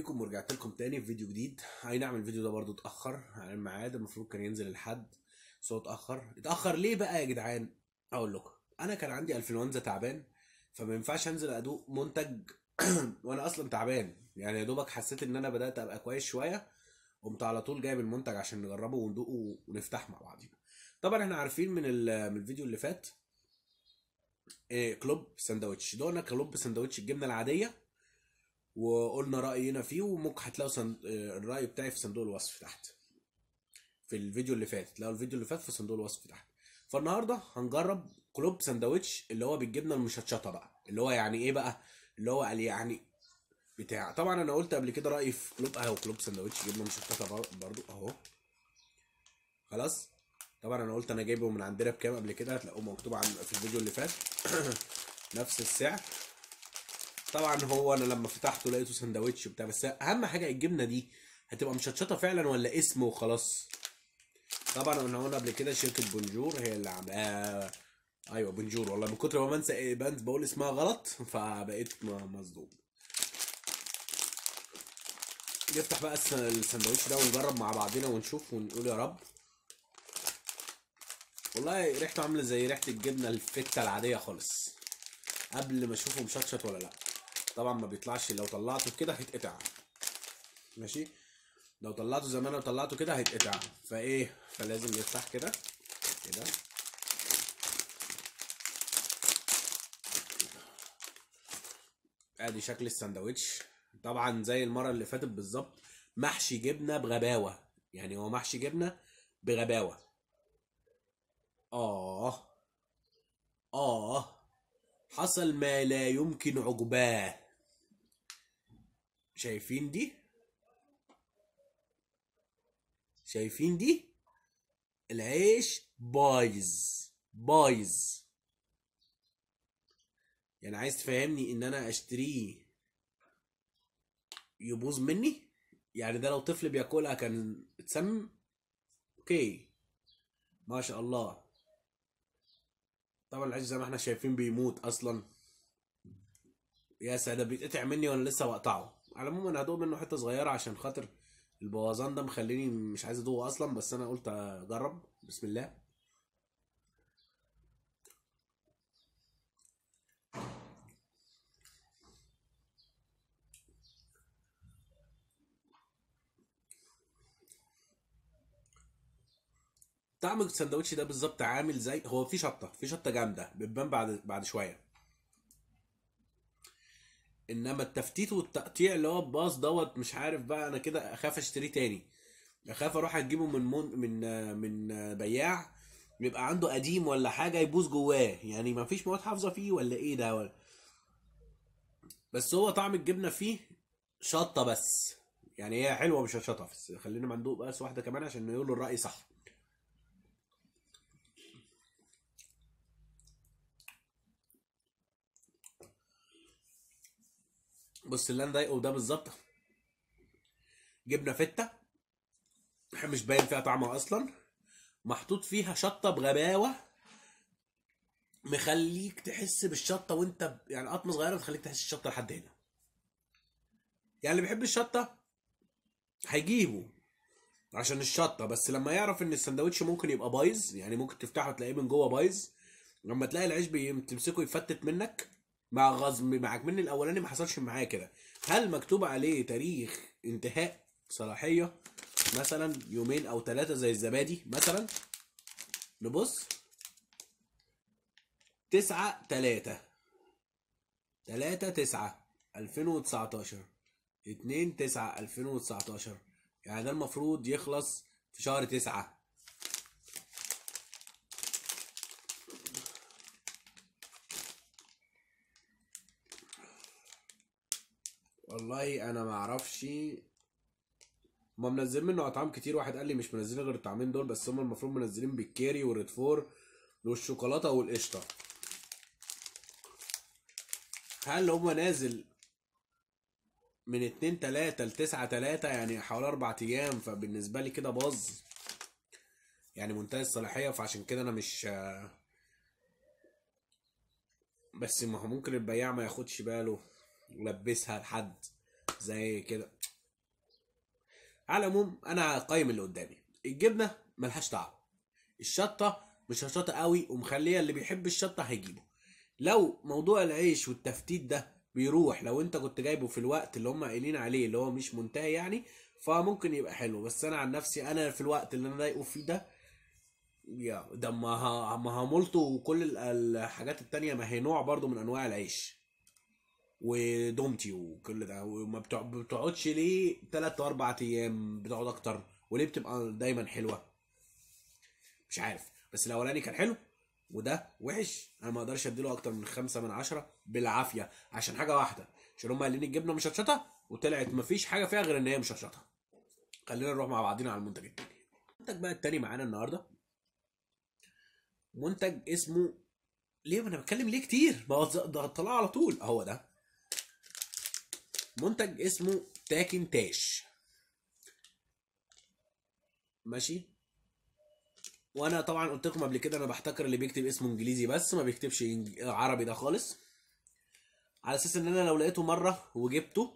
بيكم ورجعت لكم تاني في فيديو جديد. اي نعم الفيديو ده برضو اتأخر عن الميعاد، المفروض كان ينزل الحد بس هو اتأخر ليه بقى يا جدعان؟ اقول لكم، انا كان عندي انفلونزا تعبان، فما ينفعش انزل ادوق منتج وانا اصلا تعبان. يعني يا دوبك حسيت ان انا بدأت ابقى كويس شوية، قمت على طول جايب المنتج عشان نجربه وندوقه ونفتح مع بعضينا. طبعا احنا عارفين من الفيديو اللي فات كلوب ساندوتش، دوقنا كلوب ساندوتش الجبنة العادية وقلنا رأينا فيه، وممكن هتلاقوا الرأي بتاعي في صندوق الوصف تحت. في الفيديو اللي فات تلاقوا الفيديو اللي فات في صندوق الوصف تحت. فالنهارده هنجرب كلوب ساندوتش اللي هو بالجبنه المشطشطه بقى، اللي هو يعني ايه بقى، اللي هو قال يعني بتاع. طبعا انا قلت قبل كده رأيي في كلوب اهو، كلوب ساندوتش جبنه مشطشطه برضو اهو. خلاص. طبعا انا قلت انا جايبه من عندنا بكام قبل كده، هتلاقوه مكتوب في الفيديو اللي فات نفس السعر. طبعا هو انا لما فتحته لقيته سندوتش وبتاع، بس اهم حاجه الجبنه دي هتبقى مشطشطه فعلا ولا اسم وخلاص. طبعا احنا قلنا قبل كده شركه بونجور هي اللي عاملاها. ايوه بونجور، والله من كتر ما بنسى بقول اسمها غلط فبقيت مصدوم. نفتح بقى السندوتش ده ونجرب مع بعضنا ونشوف ونقول يا رب. والله ريحته عامله زي ريحه الجبنه الفته العاديه خالص، قبل ما اشوفه مشطشط ولا لا. طبعا ما بيطلعش، لو طلعته كده هيتقطع. ماشي، لو طلعته زي ما انا طلعته كده هيتقطع، فلازم نفتح كده كده. ادي شكل الساندوتش، طبعا زي المره اللي فاتت بالظبط، محشي جبنه بغباوه. يعني هو محشي جبنه بغباوه. اه اه، حصل ما لا يمكن عقباه. شايفين دي؟ شايفين دي؟ العيش بايظ بايظ. يعني عايز تفهمني ان انا اشتريه يبوظ مني؟ يعني ده لو طفل بياكلها كان اتسمم. اوكي، ما شاء الله. طبعا العيش زي ما احنا شايفين بيموت اصلا. يا سادة، بيتقطع مني وانا لسه بقطعه. على العموم انا هدوق منه حته صغيره عشان خاطر البوظان ده مخليني مش عايز ادوقه اصلا، بس انا قلت اجرب. بسم الله. طعم السندوتش ده بالظبط عامل زي، هو في شطه، في شطه جامده بتبان بعد شويه، انما التفتيت والتقطيع اللي هو الباص دوت مش عارف بقى. انا كده اخاف اشتريه تاني، اخاف اروح اجيبه من بياع يبقى عنده قديم ولا حاجه يبوظ جواه، يعني ما فيش مواد حافظه فيه ولا ايه ده بس هو طعم الجبنه فيه شطه بس. يعني هي حلوه مش شطه، بس خلينا مندوق بس واحده كمان عشان نقول الراي صح. بص اللي انا ضايقه ده بالظبط جبنه فته، مش باين فيها طعمها اصلا، محطوط فيها شطه بغباوه، مخليك تحس بالشطه وانت يعني قطمه صغيره بتخليك تحس الشطه لحد هنا. يعني اللي بيحب الشطه هيجيبه عشان الشطه، بس لما يعرف ان السندوتش ممكن يبقى بايظ، يعني ممكن تفتحه تلاقيه من جوه بايظ، لما تلاقي العيش تمسكه يفتت منك مع غصب معاك. من الاولاني ما حصلش معايا كده. هل مكتوب عليه تاريخ انتهاء صلاحيه مثلا يومين او ثلاثه زي الزبادي مثلا؟ نبص، 9/3 3/9 2019، 2/9 2019. يعني ده المفروض يخلص في شهر 9. والله انا ما اعرفش، هما منزلين منه اطعام كتير. واحد قال لي مش منزلين غير الطعمين دول بس، هما المفروض منزلين بالكيري والريد فور والشوكولاته والقشطه. هل هما نازل من 2/3 ل9/3، يعني حوالي 4 ايام؟ فبالنسبه لي كده باظ، يعني منتهي الصلاحيه. فعشان كده انا مش، بس ما هو ممكن البياع ما ياخدش باله ولبسها لحد زي كده. على العموم انا قايم اللي قدامي. الجبنه ملهاش طعم، الشطه مش شطه قوي ومخليه اللي بيحب الشطه هيجيبه. لو موضوع العيش والتفتيت ده بيروح لو انت كنت جايبه في الوقت اللي هم قايلين عليه اللي هو مش منتهي يعني، فممكن يبقى حلو. بس انا عن نفسي انا في الوقت اللي انا ضايقه فيه ده، يا ده ما همولته وكل الحاجات التانية، ما هي نوع برضو من انواع العيش ودومتي وكل ده. وما بتقعدش ليه 3 و4 ايام، بتقعد اكتر. وليه بتبقى دايما حلوه؟ مش عارف. بس الاولاني كان حلو وده وحش. انا ما اقدرش اديله اكتر من 5 من 10 بالعافيه، عشان حاجه واحده، عشان هم قايلين الجبنه مشطشطه وطلعت مفيش حاجه فيها غير ان هي مشطشطه. خلينا نروح مع بعضينا على المنتج التاني. المنتج بقى التاني معانا النهارده منتج اسمه، ليه ما انا بتكلم ليه كتير؟ ما هو ده طلع على طول اهو ده. منتج اسمه تاكنتاش. ماشي. وانا طبعا قلت لكم قبل كده انا بحتكر اللي بيكتب اسمه انجليزي بس ما بيكتبش عربي ده خالص، على اساس ان انا لو لقيته مره وجبته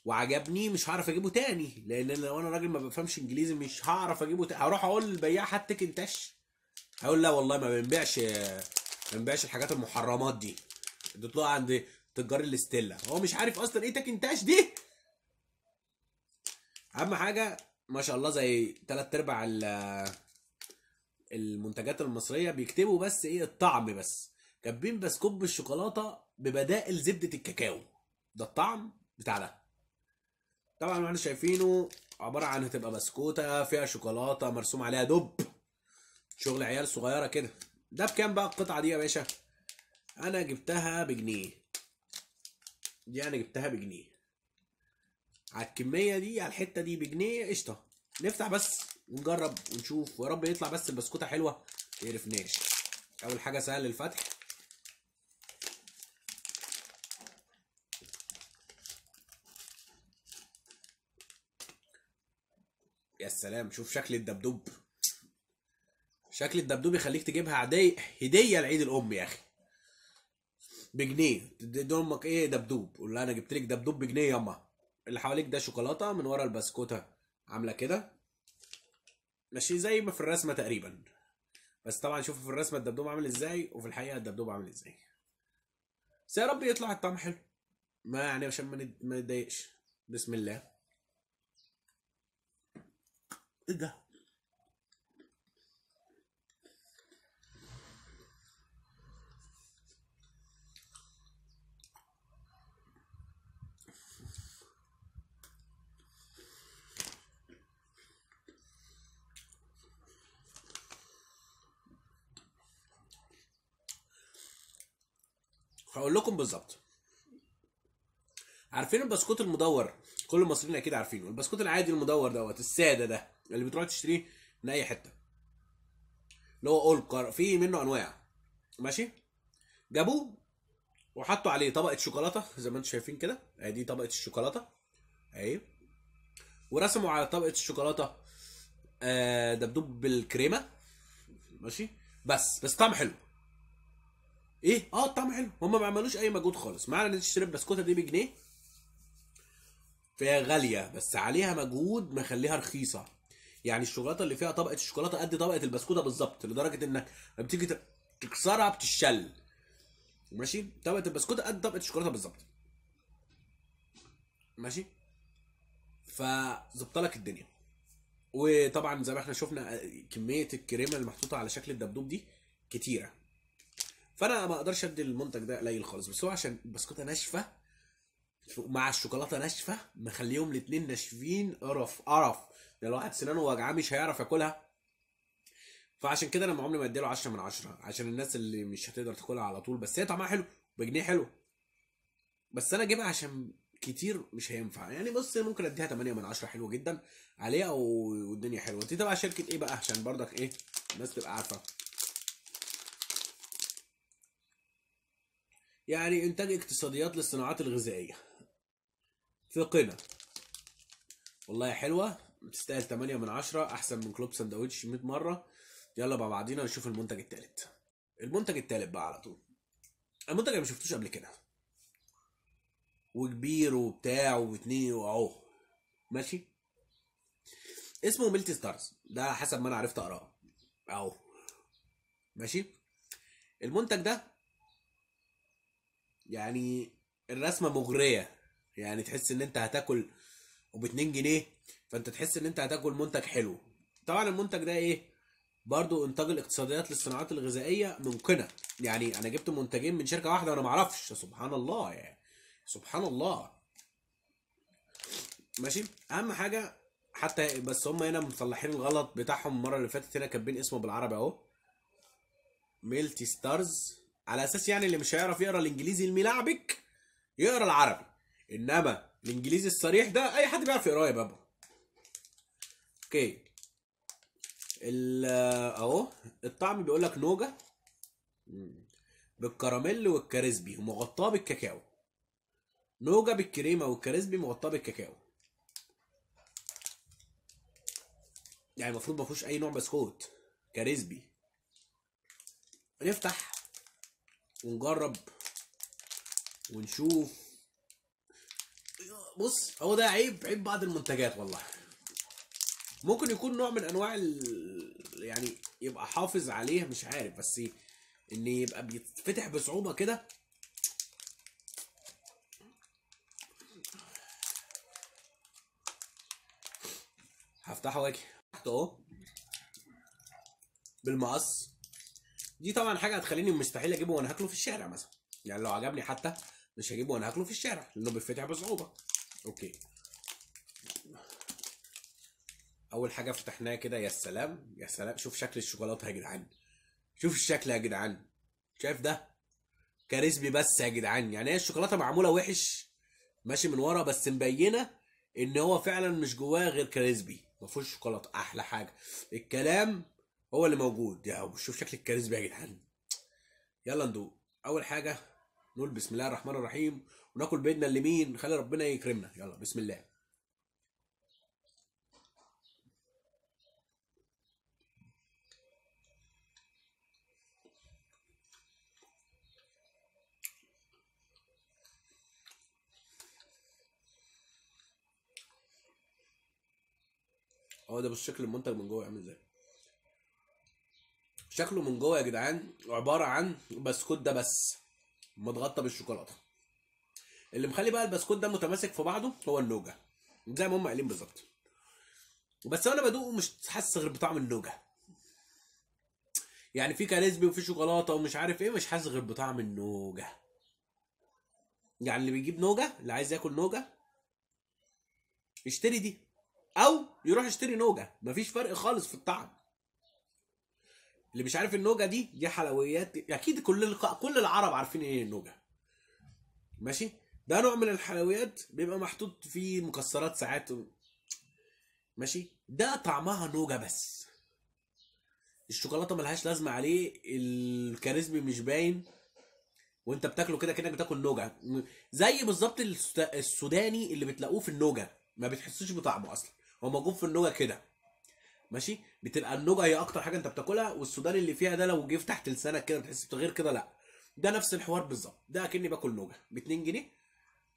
وعجبني مش هعرف اجيبه تاني، لان لو انا راجل ما بفهمش انجليزي مش هعرف اجيبه تاني. هروح اقول للبياع هات تاكنتاش، هيقول لا والله ما بنبيعش الحاجات المحرمات دي، تطلع عند تجار الاستيلا. هو مش عارف اصلا ايه تاكنتاش دي. اهم حاجه ما شاء الله زي 3/4 المنتجات المصريه بيكتبوا بس ايه الطعم بس، كاتبين بسكوت بالشوكولاته ببدائل زبده الكاكاو، ده الطعم بتاع ده. طبعا احنا شايفينه عباره عن هتبقى بسكوته فيها شوكولاته مرسوم عليها دب، شغل عيال صغيره كده. ده بكام بقى القطعه دي يا باشا؟ انا جبتها بجنيه. دي انا جبتها بجنيه على الكميه دي، على الحته دي بجنيه قشطه. نفتح بس ونجرب ونشوف، ويا رب يطلع بس البسكوته حلوه ميقرفناش. اول حاجه سهل الفتح. يا سلام، شوف شكل الدبدوب. شكل الدبدوب يخليك تجيبها عادية هدية لعيد الأم يا أخي. بجنيه تدي أمك إيه دبدوب؟ قول لها أنا جبت لك دبدوب بجنيه ياما. اللي حواليك ده شوكولاتة من ورا البسكوتة عاملة كده، ماشي زي ما في الرسمة تقريبا. بس طبعا شوفوا في الرسمة الدبدوب عامل إزاي وفي الحقيقة الدبدوب عامل إزاي. بس يا رب يطلع الطعم حلو، ما يعني عشان ما نتضايقش. بسم الله. إيه ده؟ هقول لكم بالظبط. عارفين البسكوت المدور؟ كل المصريين اكيد عارفينه. البسكوت العادي المدور دوت الساده ده اللي بتروح تشتريه من اي حته، اللي هو اولكر، في منه انواع. ماشي. جابوه وحطوا عليه طبقه شوكولاته زي ما انتم شايفين كده، اهي دي طبقه الشوكولاته اهي. ورسموا على طبقه الشوكولاته دبدوب بالكريمه. ماشي. بس طعم حلو. ايه الطعم حلو. هم ما عملوش اي مجهود خالص. معنى ان تشتري البسكوته دي بجنيه فهي غاليه، بس عليها مجهود مخليها رخيصه. يعني الشوكولاته اللي فيها طبقه الشوكولاته قد طبقه البسكوته بالظبط، لدرجه انك لما بتيجي تكسرها بتشل. ماشي. طبقه البسكوته قد طبقه الشوكولاته بالظبط. ماشي. فظبط لك الدنيا. وطبعا زي ما احنا شفنا كميه الكريمه المحطوطه على شكل الدبدوب دي كتيره. فانا ما اقدرش ادي المنتج ده قليل خالص، بس هو عشان البسكوته ناشفه مع الشوكولاته ناشفه مخليهم الاتنين ناشفين قرف قرف. ده الواحد سنانه وجعاه مش هيعرف ياكلها. فعشان كده انا عمري ما اديله 10 من 10، عشان الناس اللي مش هتقدر تاكلها على طول. بس هي طعمها حلو بجنيه حلو. بس انا اجيبها عشان كتير مش هينفع يعني. بص ممكن اديها 8 من 10 حلو جدا عليها والدنيا حلوه. دي تبع شركه ايه بقى عشان برضك ايه الناس تبقى عارفه؟ يعني انتاج اقتصاديات للصناعات الغذائيه في قنا. والله حلوه تستاهل 8 من 10، احسن من كلوب سندوتش 100 مره. يلا مع بعضينا نشوف المنتج التالت. المنتج التالت بقى على طول. المنتج اللي ما شفتوش قبل كده وكبير وبتاع واتنين واهو. ماشي. اسمه ميلتي ستارز، ده حسب ما انا عرفت اقراه اهو. ماشي. المنتج ده يعني الرسمه مغريه، يعني تحس ان انت هتاكل وب2 جنيه، فانت تحس ان انت هتاكل منتج حلو. طبعا المنتج ده ايه؟ برضو انتاج الاقتصاديات للصناعات الغذائيه ممكنه. يعني انا جبت منتجين من شركه واحده وانا ما اعرفش، سبحان الله يعني، سبحان الله. ماشي. اهم حاجه حتى بس هم هنا مصلحين الغلط بتاعهم المره اللي فاتت، هنا كاتبين اسمه بالعربي اهو، ميلتي ستارز، على اساس يعني اللي مش هيعرف يقرا الانجليزي الملعبك يقرا العربي، انما الانجليزي الصريح ده اي حد بيعرف يقراه يا بابا. اوكي. اهو الطعم بيقول لك نوجا بالكراميل والكاريسبي ومغطاه بالكاكاو. نوجا بالكريمه والكاريسبي مغطاه بالكاكاو، يعني المفروض ما فيهوش اي نوع بسكوت. كاريسبي. نفتح ونجرب ونشوف. بص هو ده عيب بعض المنتجات والله. ممكن يكون نوع من انواع يعني يبقى حافظ عليه مش عارف، بس ان يبقى بيتفتح بصعوبة كده. هفتحه واجي تحت اهو بالمقص. دي طبعا حاجة هتخليني مستحيل اجيبه وانا هاكله في الشارع مثلا، يعني لو عجبني حتى مش هجيبه وانا هاكله في الشارع لانه بيتفتح بصعوبة. اوكي. اول حاجة فتحناها كده، يا سلام يا سلام، شوف شكل الشوكولاتة يا جدعان، شوف الشكل يا جدعان، شايف ده؟ كاريسبي بس يا جدعان، يعني هي الشوكولاتة معمولة وحش ماشي من ورا، بس مبينه ان هو فعلا مش جواه غير كاريسبي، ما فيهوش شوكولاته. احلى حاجه الكلام هو اللي موجود. يا شوف شكل الكاريسبي يا جدعان. يلا ندوق. اول حاجه نقول بسم الله الرحمن الرحيم وناكل بايدنا اليمين، خلي ربنا يكرمنا. يلا بسم الله. هو ده بص شكل المنتج من جوه عامل ازاي. شكله من جوه يا جدعان عباره عن بسكوت ده بس متغطى بالشوكولاته. اللي مخلي بقى البسكوت ده متماسك في بعضه هو النوجا، زي ما هم قايلين بالظبط. بس انا بدوقه مش حاسس غير بطعم النوجا، يعني في كاريزبي وفي شوكولاته ومش عارف ايه، مش حاسس غير بطعم النوجا. يعني اللي بيجيب نوجا، اللي عايز ياكل نوجا يشتري دي او يروح يشتري نوجا، مفيش فرق خالص في الطعم. اللي مش عارف النوجا دي حلويات اكيد كل العرب عارفين ايه النوجا. ماشي. ده نوع من الحلويات بيبقى محطوط فيه مكسرات ساعات. ماشي. ده طعمها نوجا بس، الشوكولاته ملهاش لازمه عليه، الكاريزمي مش باين، وانت بتاكله كده كانك بتاكل نوجا. زي بالظبط السوداني اللي بتلاقوه في النوجا، ما بتحسوش بطعمه اصلا، هو موجود في النوجا كده. ماشي. بتبقى النوجا هي اكتر حاجه انت بتاكلها، والسوداني اللي فيها ده لو جه تحت لسانك كده بتحس غير كده. لا، ده نفس الحوار بالظبط، ده اكني باكل نوجا ب2 جنيه.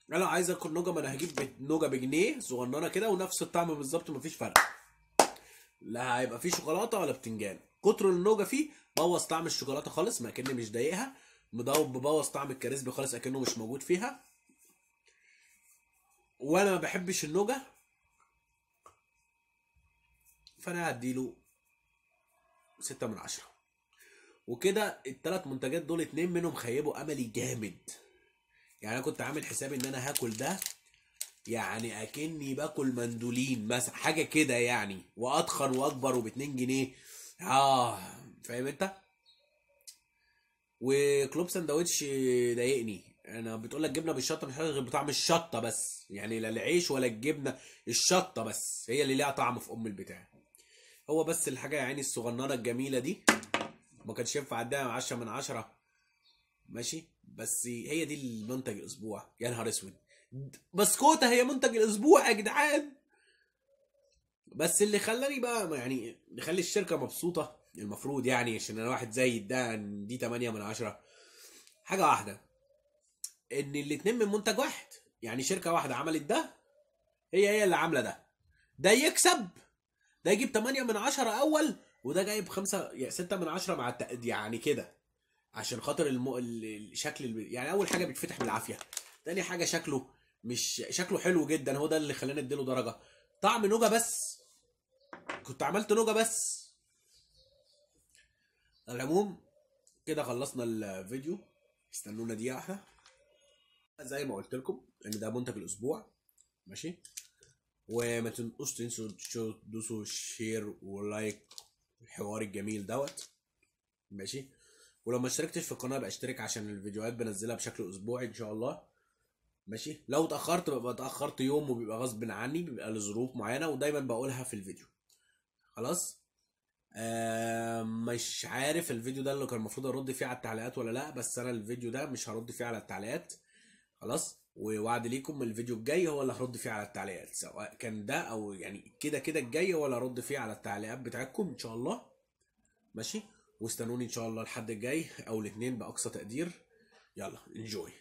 انا لو عايز اكل نوجا ما انا هجيب نوجا بجنيه صغننه كده ونفس الطعم بالظبط مفيش فرق، لا هيبقى فيه شوكولاته ولا بتنجان. كتر النوجا فيه بوظ طعم الشوكولاته خالص، ما كاني مش ضايقها. مبوظ طعم الكريسبي خالص اكنه مش موجود فيها. وانا ما بحبش النوجا، فانا هديله 6/10. وكده التلات منتجات دول 2 منهم خيبوا املي جامد. يعني انا كنت عامل حسابي ان انا هاكل ده يعني اكني باكل مندولين مثلا حاجه كده يعني، واتخن واكبر وب2 جنيه. فاهم انت. وكلوب ساندوتش ضايقني، انا بتقول لك جبنه بالشطه مش غير بطعم الشطه بس، يعني لا العيش ولا الجبنه، الشطه بس هي اللي ليها طعم في البتاع. هو بس الحاجه يا عيني الصغننه الجميله دي ما كانش ينفع اديها 10/10. ماشي. بس هي دي المنتج الاسبوع. يا نهار اسود، بسكوته هي منتج الاسبوع يا جدعان. بس اللي خلاني بقى يعني نخلي الشركه مبسوطه المفروض، يعني عشان انا واحد زي ده دي 8/10. حاجه واحده، ان الاتنين من منتج واحد، يعني شركه واحده عملت ده، هي اللي عامله ده. ده يكسب ده يجيب 8 من 10 اول، وده جايب 5 6 من 10 مع يعني كده، عشان خاطر الشكل يعني اول حاجه بيتفتح بالعافيه، تاني حاجه شكله مش شكله حلو جدا، هو ده اللي خلاني اديله درجه. طعم نوجا بس، كنت عملت نوجا بس. على العموم كده خلصنا الفيديو، استنونا دقيقه واحده. زي ما قلت لكم ان ده منتج الاسبوع، ماشي. وما تنسوش تدوسوا شير ولايك الحوار الجميل دوت، ماشي. ولو ما اشتركتش في القناه بقى اشترك، عشان الفيديوهات بنزلها بشكل اسبوعي ان شاء الله، ماشي. لو اتاخرت ببقى اتاخرت يوم، وبيبقى غصب عني، بيبقى لظروف معينه، ودايما بقولها في الفيديو. خلاص. مش عارف الفيديو ده اللي كان المفروض ارد فيه على التعليقات ولا لا، بس انا الفيديو ده مش هرد فيه على التعليقات. خلاص. ووعد ليكم الفيديو الجاي هو اللي هرد فيه على التعليقات، سواء كان ده او يعني كده كده الجاي هو اللي هرد فيه على التعليقات بتاعتكم ان شاء الله، ماشي. واستنوني ان شاء الله الحد الجاي او الاثنين باقصى تقدير. يلا انجوي.